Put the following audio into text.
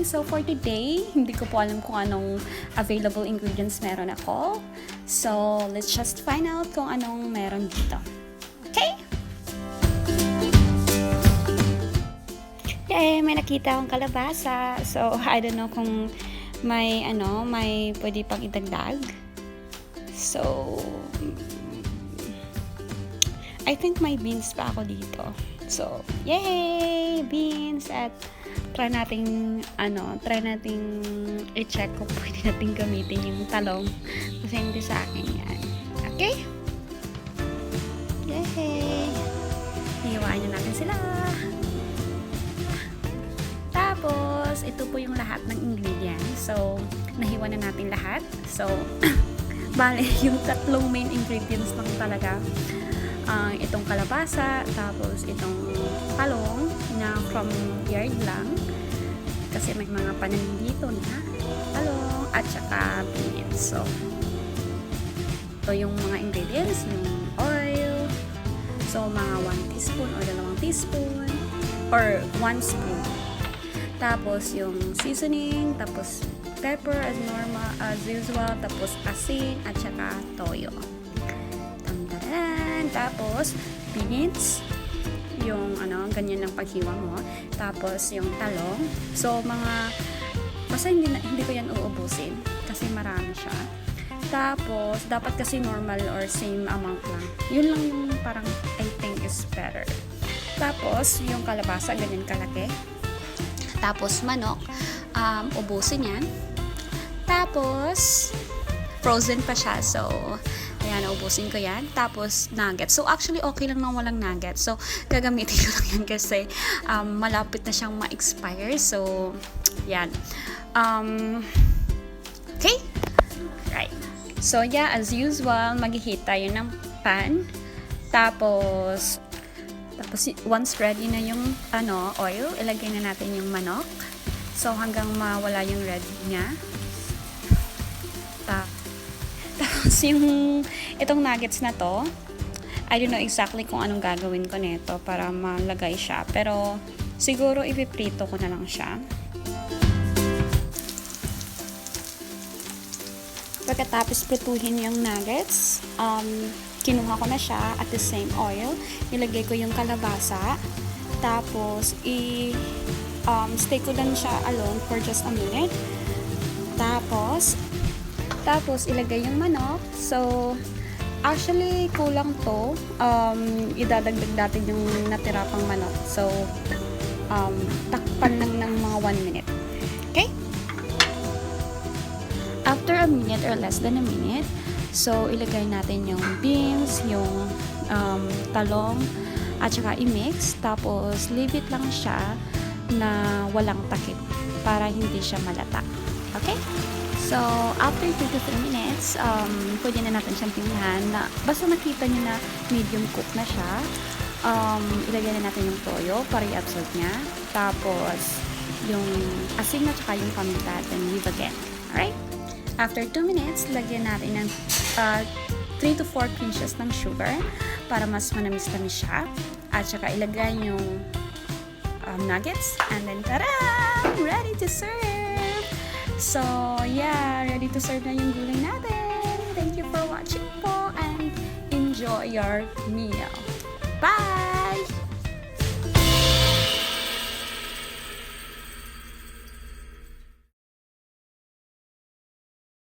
So for today, hindi ko po alam kung anong available ingredients meron ako. So let's just find out kung anong meron dito. Okay? Yay! May nakita akong kalabasa. So I don't know kung may pwede pang idagdag. So I think may beans pa ako dito. So, yay! Beans! At try nating i-check kung pwede nating gamitin yung talong. Kasi hindi sa akin yan. Okay? Yay! Hiwaan na natin sila. Tapos, ito po yung lahat ng ingredients. So, nahiwa na natin lahat. So, bale, yung tatlong main ingredients lang talaga. Itong kalabasa, tapos itong talong na from yard lang kasi may mga pananim dito na talong at saka beans. So ito yung mga ingredients, yung oil, so mga 1 teaspoon or 2 teaspoon or 1 spoon, tapos yung seasoning, tapos pepper as normal as usual, tapos asin at saka toyo. Tapos beans, yung ganyan lang paghiwa mo, tapos yung talong. So basta hindi ko yan uubusin kasi marami siya. Tapos dapat kasi normal or same amount lang. Yun lang yung parang I think is better. Tapos yung kalabasa ganyan kalaki. Tapos manok, ubusin yan. Tapos frozen pa siya, so ayan, naubusin ko yan. Tapos, nuggets. So, actually, okay lang nang walang nuggets. So, gagamitin ko lang yan kasi malapit na siyang ma-expire. So, yan. Okay? Right. So, yeah, as usual, mag-heat tayo ng pan. Tapos, once ready na yung oil, ilagay na natin yung manok. So, hanggang mawala yung red niya. Tapos itong nuggets na to, I don't know exactly kung anong gagawin ko nito para malagay siya. Pero siguro ipiprito ko na lang siya. Pagkatapos prituhin yung nuggets, kinuha ko na siya at the same oil. Ilagay ko yung kalabasa. Tapos stay ko lang siya alone for just a minute. Tapos, ilagay yung manok. So, actually, kulang to. Idadagdag natin yung natira pang manok. So, takpan lang ng mga 1 minute. Okay? After a minute or less than a minute, so, ilagay natin yung beans, yung talong, at saka i-mix. Tapos, leave it lang siya na walang takip para hindi siya malata. Okay? So, after 2 to 3 minutes, pwede na natin siyang tingnan na basta nakita nyo na medium cook na siya. Ilagay na natin yung toyo para i-absorb niya. Tapos, yung asin at saka yung paminta and leave again. Alright? After 2 minutes, lagyan natin ng 3 to 4 pinches ng sugar para mas manamis-tamis siya. At saka ilagay yung nuggets. And then, tada! Ready to serve! So, yeah, ready to serve na yung gulay natin. Thank you for watching po and enjoy your meal. Bye!